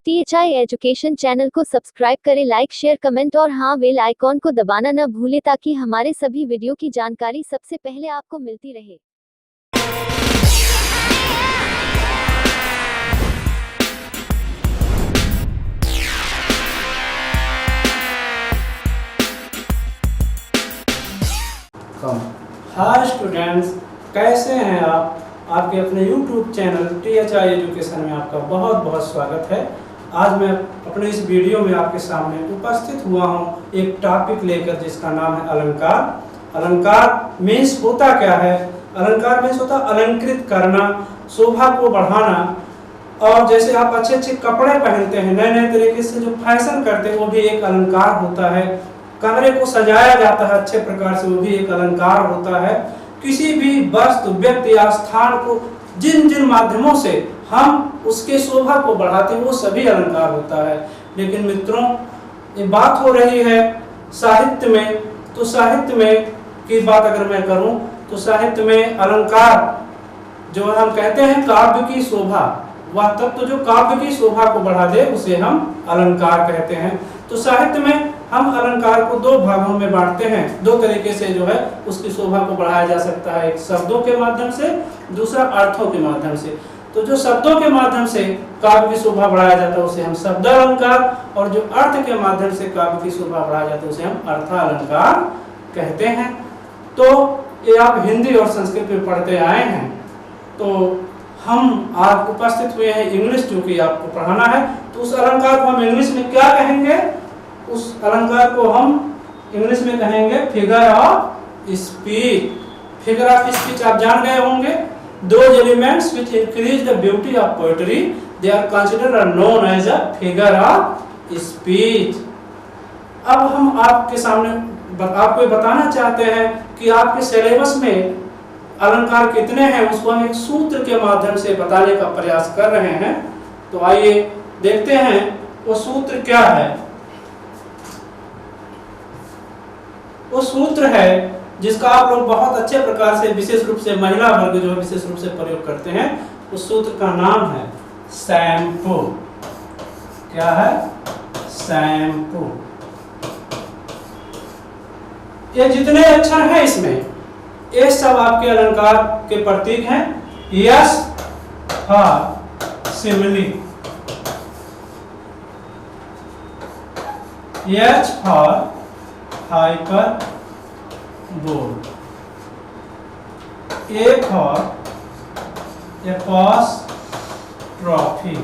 THI education channel को subscribe करें, like share comment और हाँ बेल आइकॉन को दबाना न भूलें ताकि हमारे सभी वीडियो की जानकारी सबसे पहले आपको मिलती रहे। हाय स्टूडेंट्स, कैसे हैं आप? आपके अपने YouTube चैनल THI एजुकेशन में आपका बहुत बहुत स्वागत है। आज मैं अपने इस वीडियो में आपके सामने उपस्थित हुआ हूँ एक टॉपिक लेकर जिसका नाम है अलंकार। अलंकार मीन्स होता क्या है? अलंकार मीन्स होता अलंकृत करना, शोभा को बढ़ाना। और जैसे आप अच्छे अच्छे कपड़े पहनते हैं, नए नए तरीके से जो फैशन करते हैं, वो भी एक अलंकार होता है। कमरे को सजाया जाता है अच्छे प्रकार से, वो भी एक अलंकार होता है। किसी भी वस्तु, व्यक्ति या स्थान को जिन जिन माध्यमों से हम उसके शोभा को बढ़ाते हैं, वो सभी अलंकार होता है। लेकिन मित्रों, ये बात हो रही है साहित्य में, तो साहित्य में की बात अगर मैं करूं तो साहित्य में अलंकार जो हम कहते हैं काव्य की शोभा, वह तत्व जो काव्य की शोभा को बढ़ा दे उसे हम अलंकार कहते हैं। तो साहित्य में हम अलंकार को दो भागों में बांटते हैं। दो तरीके से जो है उसकी शोभा को बढ़ाया जा सकता है, एक शब्दों के माध्यम से, दूसरा अर्थों के माध्यम से। तो जो शब्दों के माध्यम से काव्य की शोभा बढ़ाया जाता है उसे हम शब्दालंकार, और जो अर्थ के माध्यम से काव्य की शोभा बढ़ाया जाता है उसे हम अर्थालंकार कहते हैं। तो ये आप हिंदी और संस्कृत में पढ़ते आए हैं। तो हम आज उपस्थित हुए हैं इंग्लिश जो कि आपको पढ़ाना है, तो उस अलंकार को हम इंग्लिश में क्या कहेंगे? उस अलंकार को हम इंग्लिश में कहेंगे figure of speech. Figure of speech आप जान गए होंगे। Those elements which increase the beauty of poetry, they are considered or known as a figure of speech. अब हम आपके सामने आपको बताना चाहते हैं कि आपके सिलेबस में अलंकार कितने हैं, उसको हम एक सूत्र के माध्यम से बताने का प्रयास कर रहे हैं। तो आइए देखते हैं वो सूत्र क्या है। वो सूत्र है जिसका आप लोग बहुत अच्छे प्रकार से, विशेष रूप से महिला वर्ग जो है विशेष रूप से प्रयोग करते हैं। उस सूत्र का नाम है शैम्पू। क्या है? शैम्पू। ये जितने अक्षर हैं इसमें, ये सब आपके अलंकार के प्रतीक हैं। S for simile, H for hyperbole, A for apostrophe,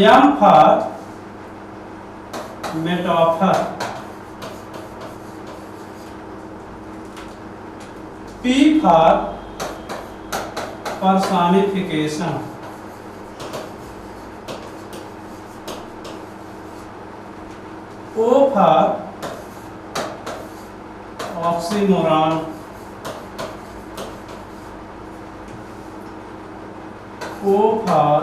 M for metaphor, P for personification, O for oxymoron, O for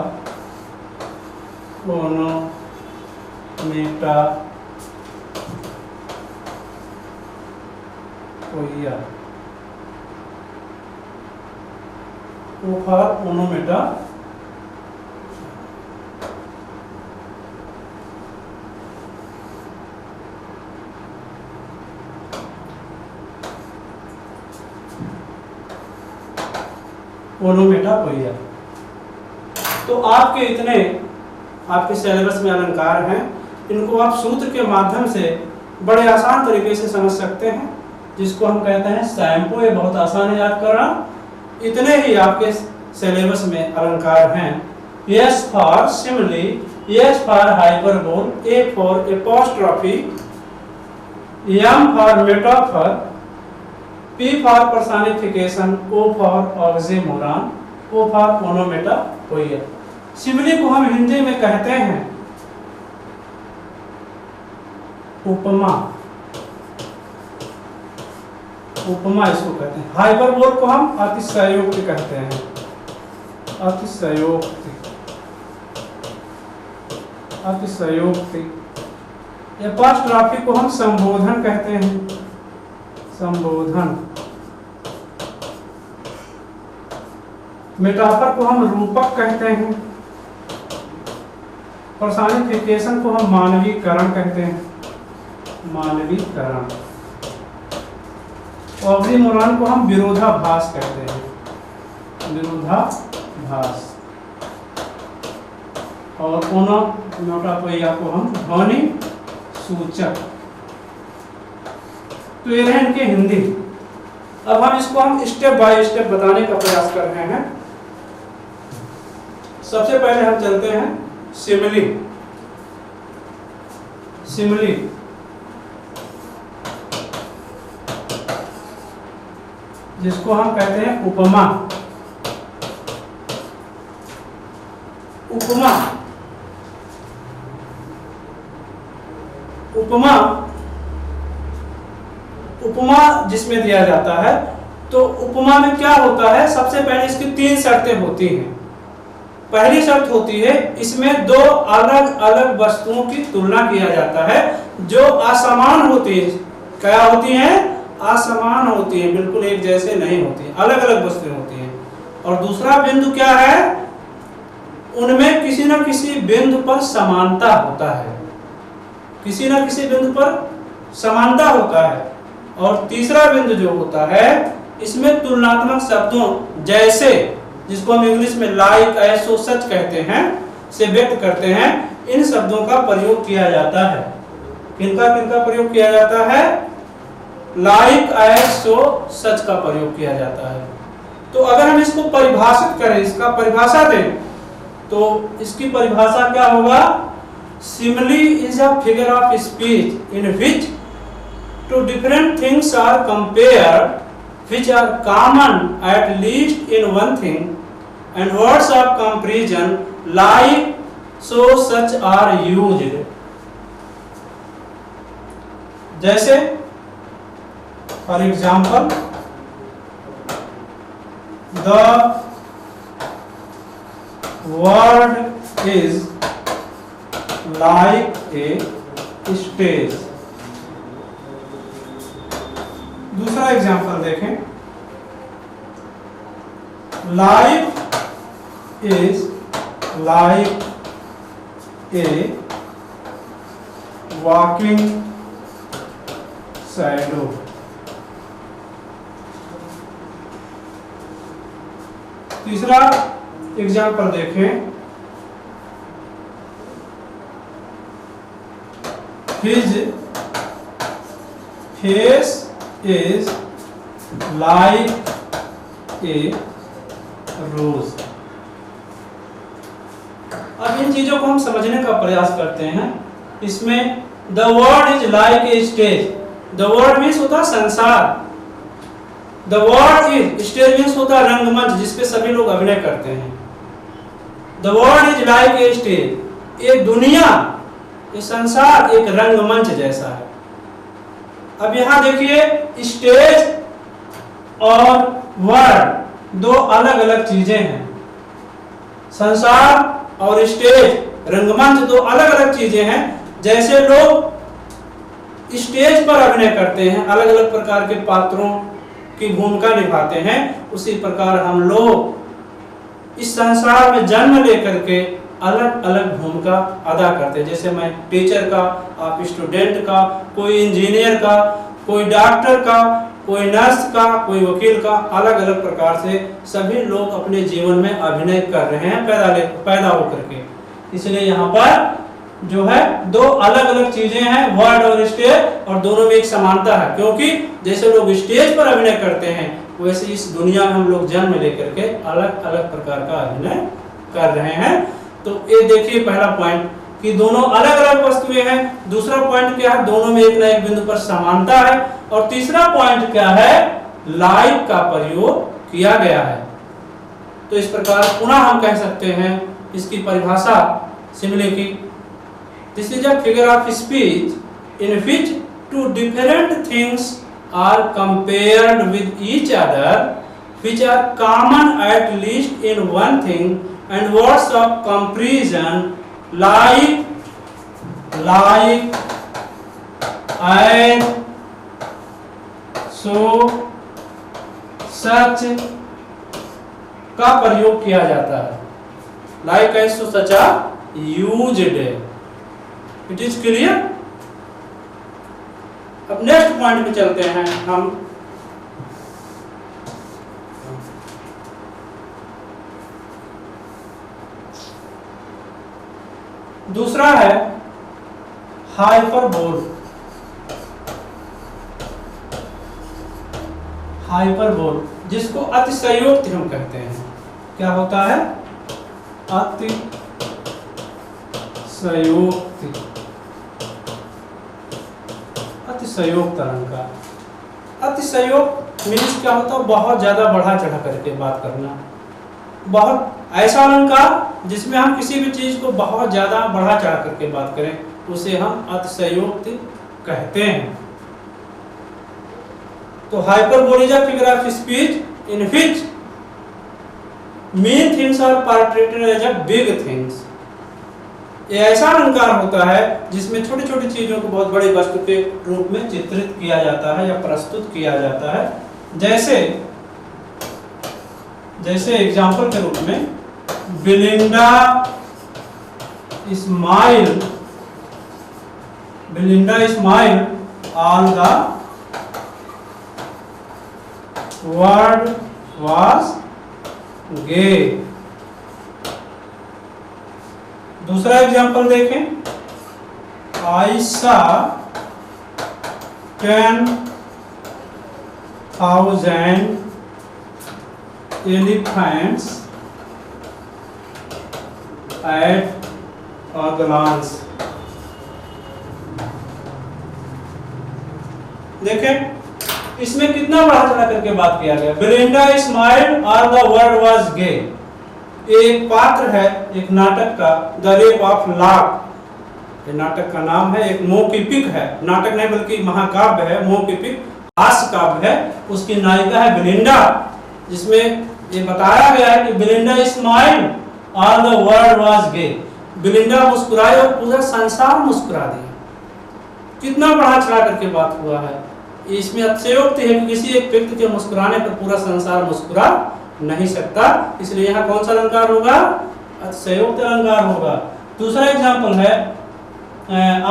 onomatopoeia, O for onomatopoeia। Onomatopoeia. तो आपके इतने आपके सिलेबस में अलंकार हैं, इनको आप सूत्र के माध्यम से बड़े आसान तरीके से समझ सकते हैं, जिसको हम कहते हैं शैम्पू। ये बहुत आसान है याद करना। इतने ही आपके सिलेबस में अलंकार हैं। S for simile, H for hyperbole, A for apostrophe, M for metaphor, P for personification, O for oxymoron, O for onomatopoeia। Simile को हम हिंदी में कहते हैं उपमा। उपमा इसको कहते हैं। हाइपरबोल को हम अतिशयोक्ति कहते हैं। अतिशयोक्ति, अतिशयोक्ति। एपॉस्ट्रॉफी को हम संबोधन कहते हैं। संबोधन। मेटाफर को हम रूपक कहते हैं, पर्सनिफिकेशन को हम मानवीकरण कहते हैं, मानवीकरण। ऑक्सीमोरॉन को हम विरोधाभास कहते हैं, विरोधाभास। और ओनोमेटोपोइया को हम ध्वनि सूचक। तो ये रहे इनके हिंदी। अब हम स्टेप बाय स्टेप बताने का प्रयास कर रहे हैं। सबसे पहले हम चलते हैं सिमिली। सिमिली जिसको हम कहते हैं उपमा। उपमा उपमा उपमा जिसमें दिया जाता है, तो उपमा में क्या होता है, सबसे पहले इसकी 3 शर्तें होती हैं। पहली शर्त होती है इसमें 2 अलग अलग वस्तुओं की तुलना किया जाता है जो असमान होती है। क्या होती हैं? असमान होती है, बिल्कुल एक जैसे नहीं होती, अलग अलग वस्तुएं होती हैं। और दूसरा बिंदु क्या है, उनमें किसी न किसी बिंदु पर समानता होता है, किसी न किसी बिंदु पर समानता होता है। और तीसरा बिंदु जो होता है, इसमें तुलनात्मक शब्दों जैसे, जिसको हम इंग्लिश में लाइक, ऐसो, सच कहते हैं, से व्यक्त करते हैं, इन शब्दों का प्रयोग किया जाता है। किनका प्रयोग किया जाता है? लाइक, ऐसो, सच का प्रयोग किया जाता है। तो अगर हम इसको परिभाषित करें, इसका परिभाषा दें, तो इसकी परिभाषा क्या होगा? Simile is a figure of speech in which two different things are compared which are common at least in one thing, and words of comparison like, so, such are used. जैसे for example, the world is like a stage. दूसरा example देखें, life is like a walking shadow. तीसरा example देखें, his face is like a rose। अब इन चीजों को हम समझने का प्रयास करते हैं। इसमें the world is like a stage, the world means होता संसार, the world is, stage means होता रंगमंच जिसपे सभी लोग अभिनय करते हैं। the world is like a stage, ये दुनिया, ये संसार एक रंगमंच जैसा है। अब यहां देखिए, स्टेज और वर्ल्ड 2 अलग अलग चीजें हैं। संसार और स्टेज, रंगमंच 2 अलग अलग चीजें हैं। जैसे लोग स्टेज पर अभिनय करते हैं, अलग अलग प्रकार के पात्रों की भूमिका निभाते हैं, उसी प्रकार हम लोग इस संसार में जन्म लेकर के अलग अलग भूमिका अदा करते हैं। जैसे मैं टीचर का, आप स्टूडेंट का, कोई इंजीनियर का, कोई डॉक्टर का, कोई नर्स का, कोई वकील का, अलग अलग प्रकार से सभी लोग अपने जीवन में अभिनय कर रहे हैं पैदा होकर के। इसलिए यहाँ पर जो है 2 अलग अलग चीजें हैं, वर्ड और स्टेज, और दोनों में एक समानता है, क्योंकि जैसे लोग स्टेज पर अभिनय करते हैं, वैसे इस दुनिया में हम लोग जन्म लेकर के अलग अलग प्रकार का अभिनय कर रहे हैं। तो ये देखिए पहला पॉइंट कि दोनों अलग अलग वस्तुएं हैं। दूसरा पॉइंट क्या है? दोनों में एक न एक बिंदु पर समानता है। और तीसरा पॉइंट क्या है? लाइक का प्रयोग किया गया है। तो इस प्रकार पुनः हम कह सकते हैं इसकी परिभाषा सिमिली की, this is a figure of speech in which 2 different things are compared with each other which are common at least in one thing, and words of comparison like, as, so, such का प्रयोग किया जाता है। Like as to such are used, it is clear. अब next point पे चलते हैं हम। दूसरा है हाइपरबोल। हाइपरबोल जिसको अतिशयोक्ति हम कहते हैं। क्या होता है? अतिशयोक्ति, अतिशयोक्त अलंकार। अतिशयोक्त मीन्स क्या होता है? बहुत ज्यादा बढ़ा चढ़ा करके बात करना। बहुत ऐसा अलंकार जिसमें हम किसी भी चीज को बहुत ज्यादा बढ़ा चढ़ा करके बात करें, उसे हम अतिशयोक्ति कहते हैं। तो hyperbole is a figure of speech in which main things are portrayed as a big things. ये ऐसा अलंकार होता है जिसमें छोटी छोटी चीजों को बहुत बड़ी वस्तु के रूप में चित्रित किया जाता है या प्रस्तुत किया जाता है। जैसे एग्जाम्पल के रूप में Belinda smile all the world was gay. दूसरा एग्जाम्पल देखें, आई सा 10,000 elephants at a glance। देखें इसमें कितना बढ़ा चढ़ा करके बात किया गया। Belinda smiled all the world was gay. एक पात्र है एक नाटक का, द रेप ऑफ लाफ। ये नाटक का नाम है, एक मौखिक है, नाटक नहीं बल्कि महाकाव्य है, मौखिक हास्य काव्य है। उसकी नायिका है बेलिंडा, जिसमें ये बताया गया है कि Belinda smiled all the world was gay. Belinda मुस्कुराई और पूरा संसार मुस्कुरा दिया। कितना बढ़ा चढ़ा करके बात हुआ है। इसमें अतिशयोक्ति है कि किसी एक व्यक्ति के मुस्कुराने पर पूरा संसार मुस्कुरा नहीं सकता, इसलिए यहाँ कौन सा अलंकार होगा? अतिशयोक्त अलंकार होगा। दूसरा एग्जाम्पल है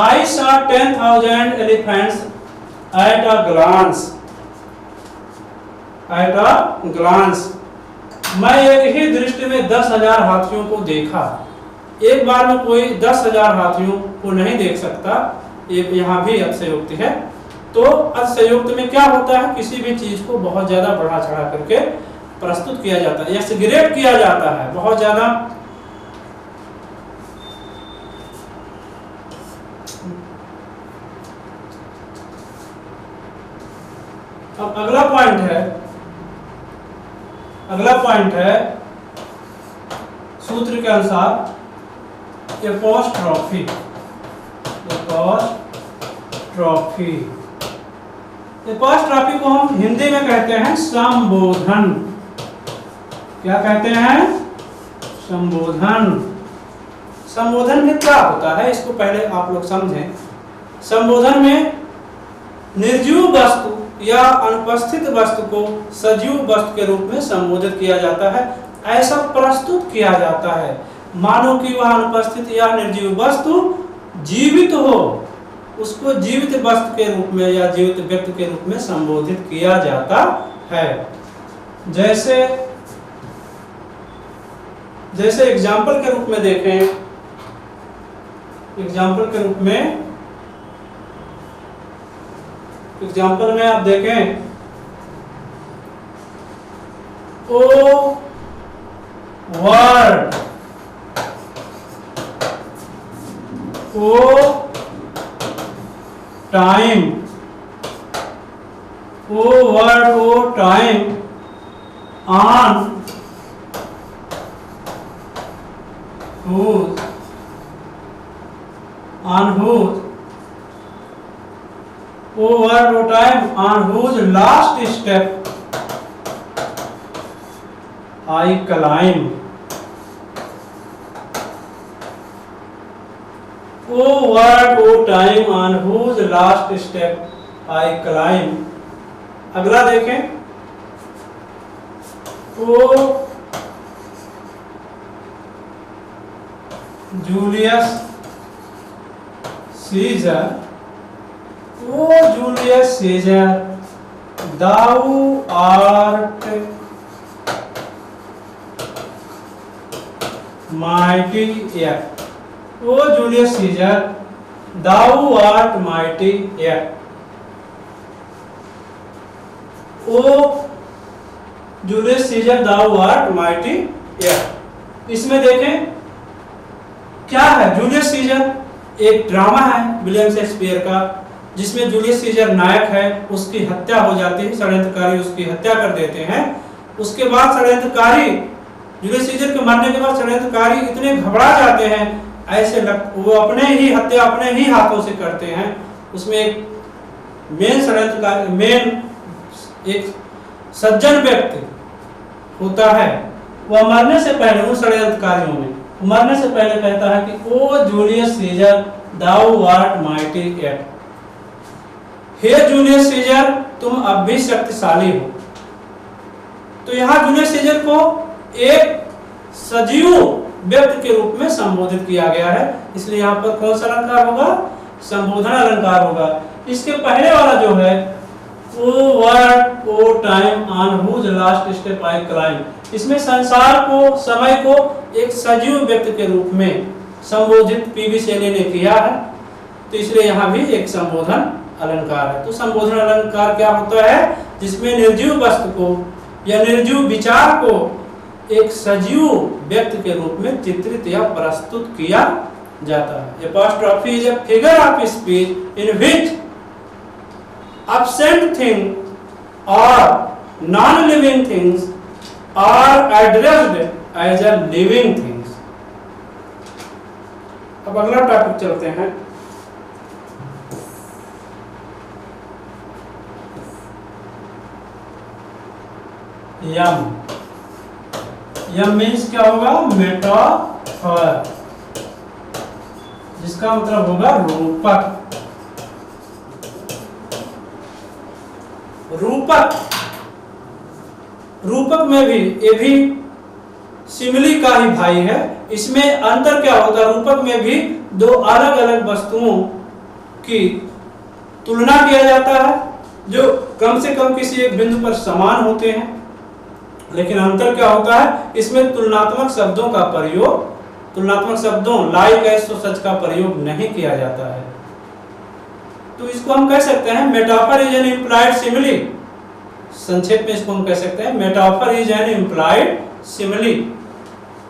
I saw 10,000 elephants at a glance. मैं एक ही दृष्टि में 10,000 हाथियों को देखा। एक बार में कोई 10,000 हाथियों को नहीं देख सकता। एक यहाँ भी अतिशयोक्ति है। तो अतिशयोक्ति में क्या होता है? किसी भी चीज को बहुत ज्यादा बढ़ा चढ़ा करके प्रस्तुत किया जाता है, एक्सग्रेट किया जाता है बहुत ज्यादा। अब अगला पॉइंट है सूत्र के अनुसार एपोस्ट्रोफी। एपोस्ट्रोफी को हम हिंदी में कहते हैं संबोधन। क्या कहते हैं? संबोधन। संबोधन में क्या होता है इसको पहले आप लोग समझें। संबोधन में निर्जीव वस्तु या अनुपस्थित वस्तु को सजीव वस्तु के रूप में संबोधित किया जाता है, ऐसा प्रस्तुत किया जाता है मानो कि वह अनुपस्थित या निर्जीव वस्तु जीवित हो, उसको जीवित वस्तु के रूप में या जीवित व्यक्ति के रूप में संबोधित किया जाता है। जैसे एग्जाम्पल के रूप में देखें, एग्जाम्पल में आप देखें, O word, O time, O word O time on whose over time on whose last step I climb. Over time on whose last step I climb. अगला देखें, O Julius Caesar, O Julius Caesar, thou art mighty yet, O Julius Caesar, thou art mighty yet, O Julius Caesar thou art mighty yet. इसमें देखें क्या है, Julius Caesar एक drama है William Shakespeare का, जिसमें जूलियस सीजर नायक है, उसकी हत्या हो जाती है, षड्यंत्रकारी उसकी हत्या कर देते हैं। उसके बाद षड्यंत्रकारी जूलियस सीजर के मरने के बाद षड्यंत्रकारी इतने घबरा जाते हैं, ऐसे वो अपने ही हत्या अपने ही हाथों से करते हैं। उसमें एक मेन षड्यंत्रकारी, मेन एक सज्जन व्यक्ति होता है, वह मरने से पहले उन षड्यंत्रकारियों में मरने से पहले कहता है कि O Julius Caesar thou art mighty yet, हे जूलियस सीजर तुम अब भी शक्तिशाली हो। तो यहाँ जूलियस सीजर को एक सजीव व्यक्ति के रूप में संबोधित किया गया है, इसलिए यहाँ पर कौन सा अलंकार होगा, संबोधन अलंकार होगा। इसके पहले वाला जो है O word O time on whose last step I climb, इसमें संसार को, समय को एक सजीव व्यक्ति के रूप में संबोधित पीवी शैली ने किया है, तो इसलिए यहाँ भी एक संबोधन अलंकार है। तो संबोधन अलंकार क्या होता है, जिसमें निर्जीव वस्तु को या निर्जीव विचार को एक सजीव व्यक्ति के रूप में चित्रित या प्रस्तुत किया जाता है। Apostrophe is a figure of speech in which absent thing or non-living things are addressed as a living things। अब अगला टॉपिक चलते हैं। यम, यम मीन्स क्या होगा, मेटाफर, जिसका मतलब होगा रूपक। रूपक, रूपक में भी ये भी सिमिली का ही भाई है। इसमें अंतर क्या होता है, रूपक में भी दो अलग अलग वस्तुओं की तुलना किया जाता है जो कम से कम किसी एक बिंदु पर समान होते हैं, लेकिन अंतर क्या होता है, इसमें तुलनात्मक शब्दों का प्रयोग, तुलनात्मक शब्दों लाइक एज सो सच का प्रयोग नहीं किया जाता है। तो इसको हम कह सकते हैं metaphor is an implied simile, संक्षेप में इसको हम कह सकते हैं metaphor is an implied simile.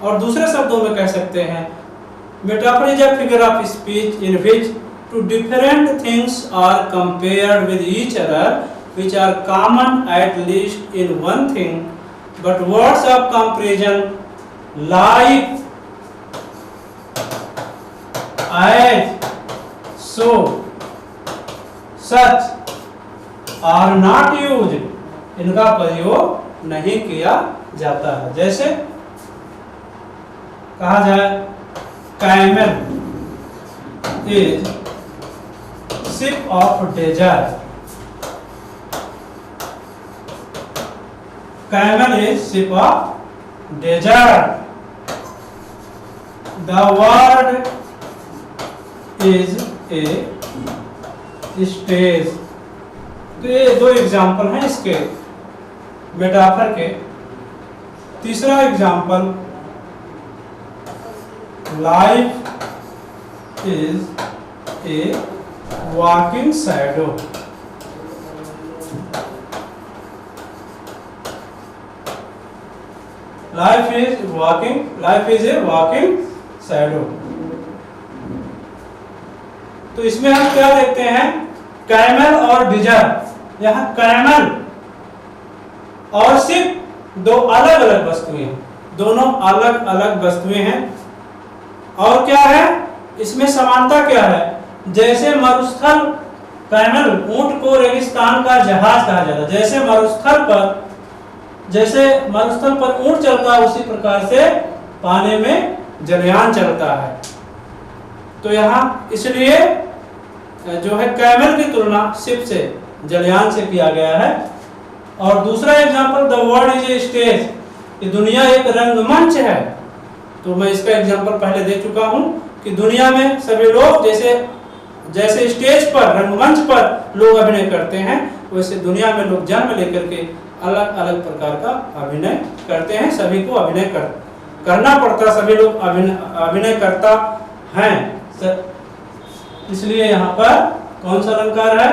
और दूसरे शब्दों में कह सकते हैं metaphor is a figure of speech in which two different things are compared with each other which are common at least in one thing but words of comparison like as so such are not used, इनका प्रयोग नहीं किया जाता है। जैसे कहा जाए camel is ship of desert, camel is ship of desert, the world is a stage. तो ये दो एग्जाम्पल हैं इसके मेटाफर के। तीसरा example, life is a walking shadow, life is a walking shadow. तो इसमें हम क्या देखते हैं, कैमल और डिजर्ट। यहाँ कैमल और शिप दो अलग अलग वस्तुएं, दोनों अलग अलग वस्तुएं हैं। और क्या है इसमें समानता क्या है, जैसे मरुस्थल कैमल, ऊंट को रेगिस्तान का जहाज कहा जाता है, जैसे मरुस्थल पर ऊंट चलता है उसी प्रकार से पानी में जलयान चलता है। तो यहाँ इसलिए जो है कैमल की तुलना शिप से, जलयान से किया गया है। और दूसरा example, the world is a stage, ये दुनिया एक रंगमंच है। तो मैं इसका एग्जांपल पहले दे चुका हूँ कि दुनिया में सभी लोग जैसे स्टेज पर, रंगमंच पर लोग अभिनय करते हैं, वैसे दुनिया में लोग जन्म लेकर के अलग अलग प्रकार का अभिनय करते हैं। सभी को अभिनय करना पड़ता, सभी लोग अभिनय करता हैं। इसलिए यहाँ पर कौन सा अलंकार है?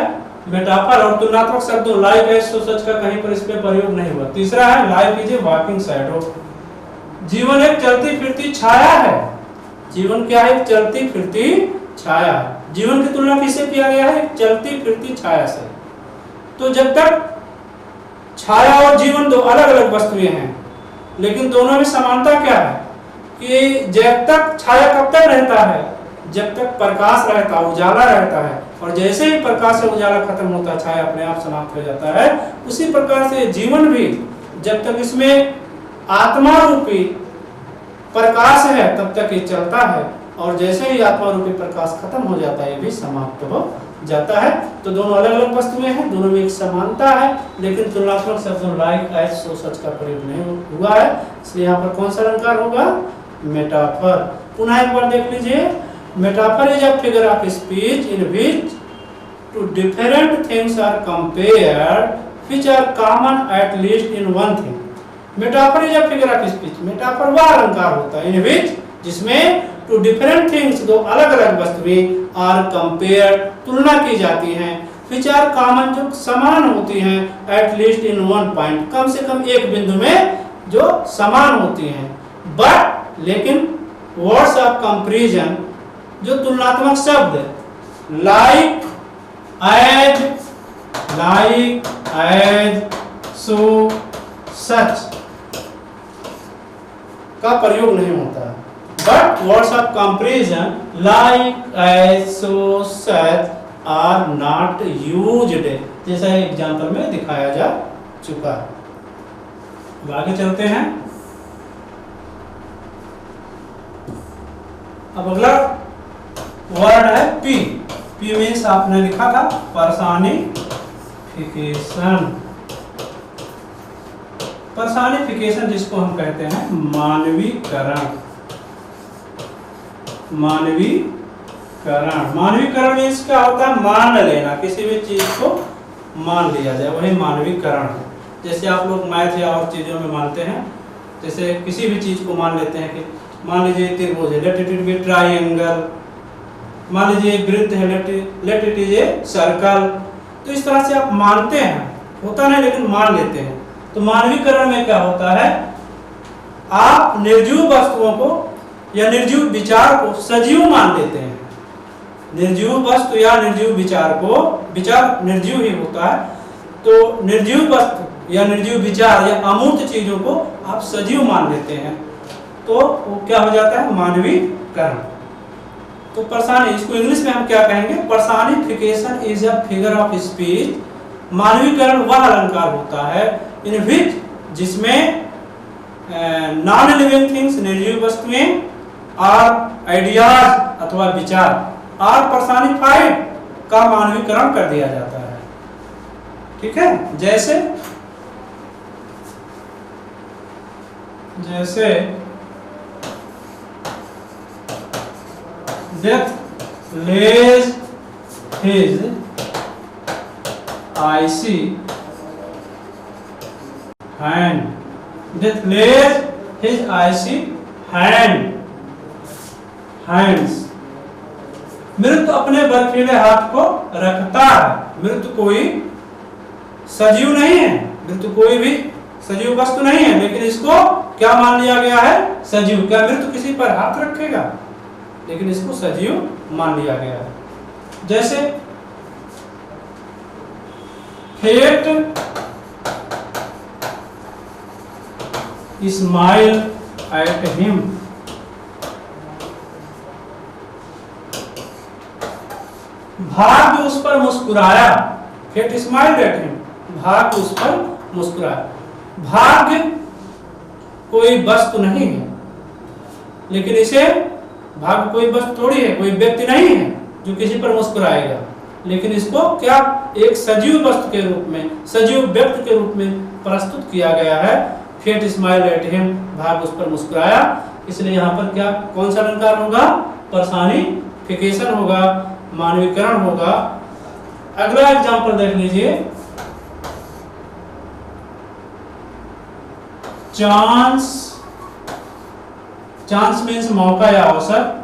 मेटाफर और तुलनात्मक शब्दों लाइक एज सो सच का कहीं पर इस पे प्रयोग नहीं हुआ। तीसरा है life is a walking shadow. जीवन एक चलती फिरती छाया है। जीवन क्या है? चलती फिरती छाया है। जीवन की तुलना किससे किया गया है? चलती फिरती छाया से। तो जब तक छाया और जीवन दो अलग अलग वस्तुएं हैं, लेकिन दोनों में समानता क्या है कि जब तक छाया कब तक रहता है? जब तक प्रकाश रहता, उजाला रहता है, और जैसे ही प्रकाश और उजाला खत्म होता है, छाया अपने आप समाप्त हो जाता है। उसी प्रकार से जीवन भी जब तक इसमें आत्मा रूपी प्रकाश है तब तक ये चलता है, और जैसे ही आत्मा रूपी प्रकाश खत्म हो जाता है ये भी समाप्त हो जाता है। तो दोनों अलग अलग वस्तुएं हैं, दोनों में एक समानता है, लेकिन तुलनात्मक शब्दों लाइक एज सो सच का प्रयोग नहीं हुआ है। इसलिए यहाँ पर कौन सा अलंकार होगा? मेटाफर। पुनः एक बार देख लीजिए। Metaphor is a figure of speech in which two different things are compared which are common at least in one thing. Metaphor is a figure of speech. Metaphor वह अलंकार होता है इन विच जिसमें टू डिफरेंट थिंग्स, दो अलग अलग वस्तुएं, are compare, तुलना की जाती हैं, व्हिच आर कॉमन, जो समान होती हैं, at least in one point, कम से कम एक बिंदु में जो समान होती हैं। बट लेकिन वर्ड्स ऑफ कंपैरिजन, जो तुलनात्मक शब्द लाइक एज सो सच का प्रयोग नहीं होता। But words of comparison like as so such are not used, जैसा एग्जाम्पल में दिखाया जा चुका है। अब आगे चलते हैं। अब अगला वर्ड है पी। पी मीन्स आपने लिखा था पर्सनिफिकेशन। पर्सनिफिकेशन जिसको हम कहते हैं मानवीकरण। मानवीकरण मीन्स क्या होता है? मान लेना, किसी भी चीज को मान लिया जाए, वही मानवीकरण है। जैसे आप लोग मैथ या और चीजों में मानते हैं, जैसे किसी भी चीज को मान लेते हैं कि मान लीजिए त्रिभुज है, लेट इट बी ट्रायंगल। मान लीजिए वृत्त है, let it is a circle. तो इस तरह से आप मानते हैं, होता नहीं लेकिन मान लेते हैं। तो मानवीकरण में क्या होता है? आप निर्जीव वस्तुओं को या निर्जीव विचार को सजीव मान लेते हैं। निर्जीव वस्तु या निर्जीव विचार को, विचार निर्जीव ही होता है, तो निर्जीव वस्तु या निर्जीव विचार या अमूर्त चीजों को आप सजीव मान लेते हैं, तो वो क्या हो जाता है? मानवीकरण। तो पर्सनी, इसको इंग्लिश में हम क्या कहेंगे? Personification is a figure of speech. मानवीकरण वह अलंकार होता है इन विच, जिसमें नॉन लिविंग थिंग्स, निर्जीव वस्तुएं, और आइडियाज अथवा विचार आर पर्सनिफाइड का मानवीकरण कर दिया जाता है। ठीक है? जैसे डेथ लेज हिज आईसी हैंड। डेथ लेज हिज आईसी हैंड्स। मृत्यु अपने बर्फीले हाथ को रखता है। मृत्यु कोई सजीव नहीं है, मृत्यु कोई भी सजीव वस्तु नहीं है, लेकिन इसको क्या मान लिया गया है? सजीव। क्या मृत्यु kiसी पर हाथ रखेगा? लेकिन इसको सजीव मान लिया गया है। जैसे फेट स्माइल एट हिम। भाग्य उस पर मुस्कुराया। Fate smiled at him. भाग्य उस पर मुस्कुराया। भाग्य कोई वस्तु नहीं है, लेकिन इसे, भाग्य कोई वस्तु थोड़ी है, कोई व्यक्ति नहीं है जो किसी पर मुस्कुराएगा, लेकिन इसको क्या एक सजीव वस्तु के रूप में, सजीव व्यक्ति के रूप में प्रस्तुत किया गया है। फेट स्माइल एट हिम, भाग्य उस पर मुस्कुराया। इसलिए यहाँ पर क्या कौन सा अलंकार होगा? पर्सनिफिकेशन होगा, मानवीकरण होगा। अगला एग्जांपल देख लीजिए, चांस, चांस मीन्स मौका या अवसर,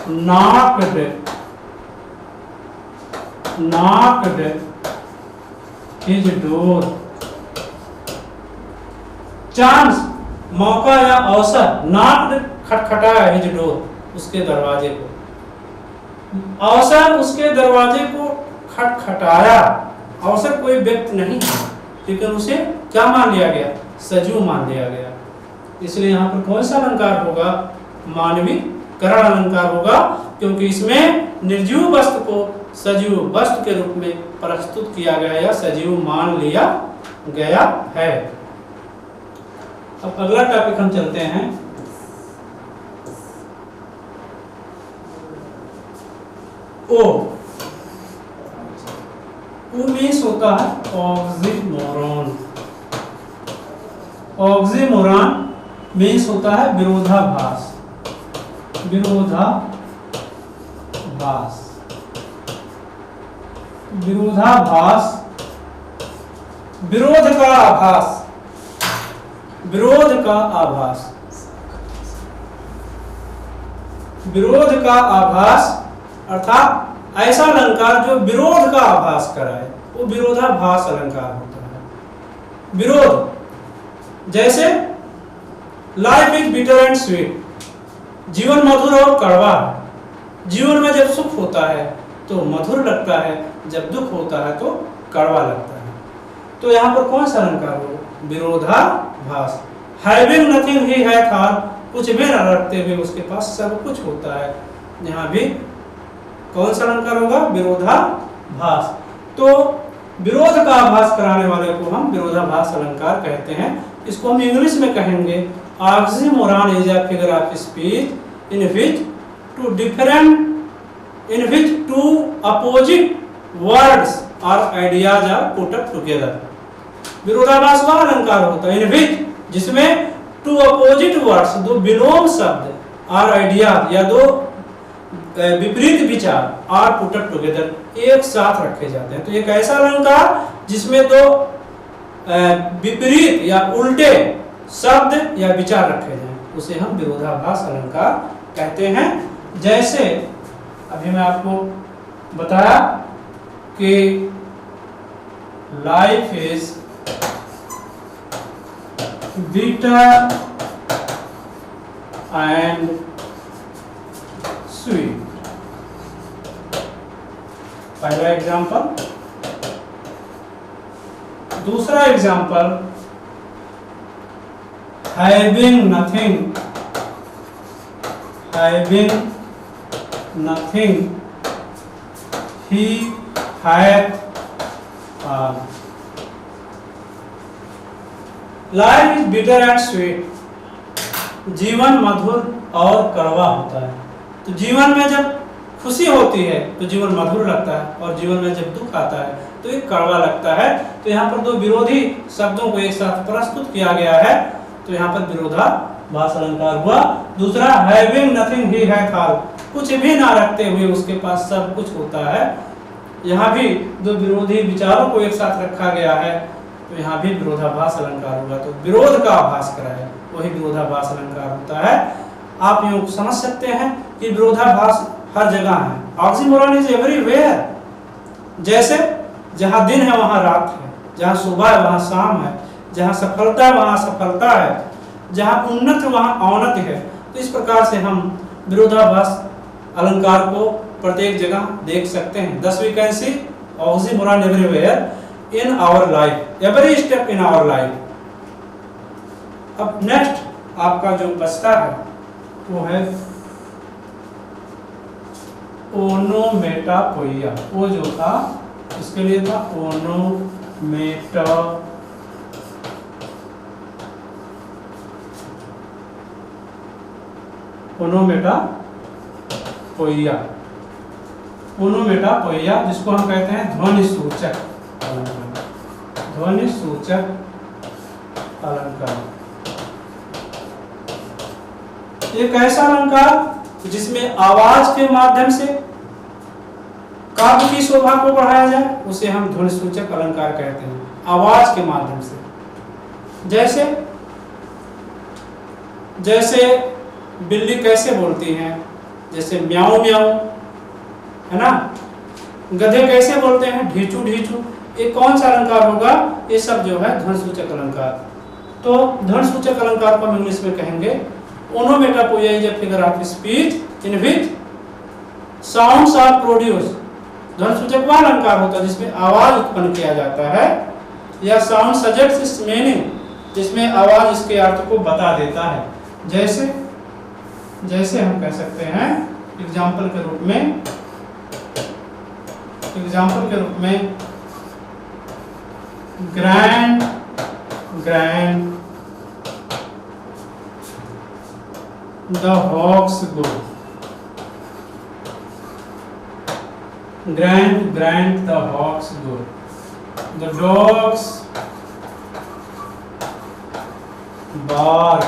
knocked, knocked his door. Chance मौका या अवसर, नॉक्ड खटखटाया हिज डोर, उसके दरवाजे को। अवसर उसके दरवाजे को खटखटाया। अवसर कोई व्यक्ति नहीं है, लेकिन उसे क्या मान लिया गया? सजीव मान लिया गया। इसलिए यहाँ पर कौन सा अलंकार होगा? मानवीकरण अलंकार होगा, क्योंकि इसमें निर्जीव वस्तु को सजीव वस्तु के रूप में प्रस्तुत किया गया या सजीव मान लिया गया है। अब अगला टॉपिक हम चलते हैं, ओ। ओ मीन्स होता है ऑक्सीमोरॉन। ऑक्सीमोरॉन मीन्स होता है विरोधाभास। विरोधाभास, विरोधाभास, विरोध का आभास, विरोध का आभास, विरोध का आभास अर्थात ऐसा अलंकार जो विरोध का आभास कराए, वो विरोधाभास अलंकार होता है। विरोध, जैसे life is bitter and sweet, जीवन मधुर और कड़वा है। जीवन में जब सुख होता है तो मधुर लगता है, जब दुख होता है तो कड़वा लगता है। तो यहाँ पर कौन सा अलंकार हो? विरोधाभास। हैविंग नथिंग ही हैथ ऑल, कुछ भी न रखते हुए उसके पास सब कुछ होता है। यहाँ भी कौन सा अलंकार होगा? विरोधाभास। तो विरोध का आभास कराने वाले को हम विरोधाभास अलंकार कहते हैं। इसको हम इंग्लिश में कहेंगे oxymoron is a figure of speech in which two different, in which two opposite words और ideas are put up together. विरोधाभास वह अलंकार होता है इन विच, जिसमें टू अपोजिट वर्ड्स, दो विलोम शब्द, और आइडियाज या दो विपरीत विचार, आर पुट अप टुगेदर, एक साथ रखे जाते हैं। तो एक ऐसा अलंकार जिसमें दो विपरीत या उल्टे शब्द या विचार रखे जाएं, उसे हम विरोधाभास अलंकार कहते हैं। जैसे अभी मैं आपको बताया कि life is bitter and sweet, पहला एग्जांपल। दूसरा example, having nothing, having nothing he hath all। Life is bitter and sweet, जीवन मधुर और कड़वा होता है। तो जीवन में जब खुशी होती है तो जीवन मधुर लगता है, और जीवन में जब दुख आता है तो ये कड़वा लगता है। तो यहाँ पर दो विरोधी शब्दों को एक साथ प्रस्तुत किया गया है, तो यहाँ पर विरोधाभास अलंकार हुआ। दूसरा, हैविंग नथिंग ही हैथ ऑल, कुछ भी ना रखते हुए उसके पास सब कुछ होता है। यहाँ भी दो विरोधी विचारों को एक साथ रखा गया है, तो यहाँ भी विरोधाभास अलंकार होगा। तो विरोध का आभास कराए, वही विरोधाभास अलंकार होता है। आप यूँ समझ सकते हैं कि विरोधाभास हर जगह है। Oxymoron is everywhere. जैसे जहाँ दिन है वहाँ रात है, जहाँ सुबह है वहाँ शाम है, जहाँ सफलता है वहाँ सफलता है, जहाँ उन्नत है वहाँ अवनत है। तो इस प्रकार से हम विरोधाभास अलंकार को प्रत्येक जगह देख सकते हैं। Thus we can see oxymoron everywhere in our life, every step in our life। अब नेक्स्ट आपका जो बचता है वो है ओनोमेटोपोइया। वो जो था इसके लिए था ओनोमेटोपोइया। ओनोमेटोपोइया जिसको हम कहते हैं ध्वनि सूचक अलंकार। ध्वनि सूचक अलंकार। एक ऐसा अलंकार जिसमें आवाज के माध्यम से काव्य की शोभा को बढ़ाया जाए, उसे हम ध्वनि सूचक अलंकार कहते हैं। आवाज के माध्यम से, जैसे जैसे बिल्ली कैसे बोलती है, जैसे म्याऊं म्याऊं, है ना। गधे कैसे बोलते हैं, ढीचू ढीचू। ये कौन सा अलंकार होगा, ये सब जो है ध्वनि सूचक अलंकार। तो ध्वनि सूचक अलंकार को हम इंग्लिश में कहेंगे onomatopoeia is a figure of speech in which sounds are produced. ध्वनि सूचक वह अलंकार होता है जिसमें आवाज उत्पन्न किया जाता है, या साउंड सजेक्ट्स इट्स मीनिंग, जिसमें आवाज इसके अर्थ को बता देता है। जैसे जैसे हम कह सकते हैं एग्जाम्पल के रूप में grunt grunt the hogs go, grunt grunt the hogs go, the dogs bark,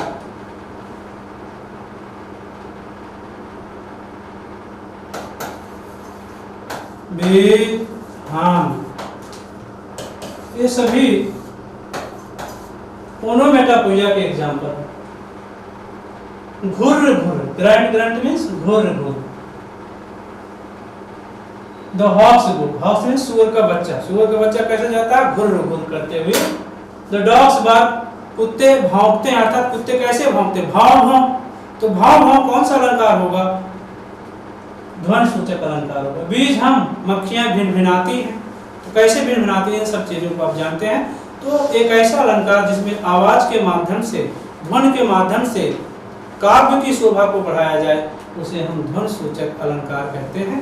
ये सभी ओनोमेटोपोइया के एग्जाम्पल है। घुर्र घुर्र, ग्रैंड ग्रैंड मीन्स घुर्र घुर्र। The hogs go, hogs means सुअर का बच्चा। सुअर का बच्चा कैसे जाता है, घुर्र घुर्र करते हुए। द डॉग्स बार्क, कुत्ते भौंकते हैं, अर्थात कुत्ते कैसे भौंकते, भाव भाव। तो भाव भाव कौन सा अलंकार होगा, ध्वनि सूचक अलंकार होगा। बीज हम, मक्खियां भिनभिनाती हैं, तो कैसे भिनभिनाती हैं, इन सब चीजों को आप जानते हैं। तो एक ऐसा अलंकार जिसमें आवाज के माध्यम से, ध्वनि के माध्यम से काव्य की शोभा को बढ़ाया जाए, उसे हम ध्वनि सूचक अलंकार कहते हैं।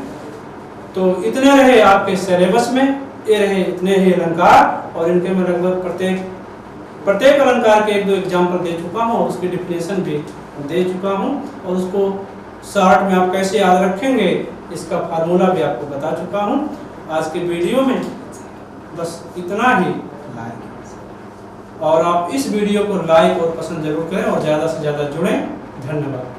तो इतने रहे आपके सिलेबस में, ये रहे इतने ही अलंकार, और इनके मैं लगभग प्रत्येक अलंकार के 1-2 एग्जाम्पल दे चुका हूँ, और उसकी डिफिनेशन भी दे चुका हूँ, और उसको शॉर्ट में आप कैसे याद रखेंगे इसका फार्मूला भी आपको बता चुका हूँ। आज के वीडियो में बस इतना ही, और आप इस वीडियो को लाइक और पसंद जरूर करें और ज़्यादा से ज़्यादा जुड़ें। धन्यवाद।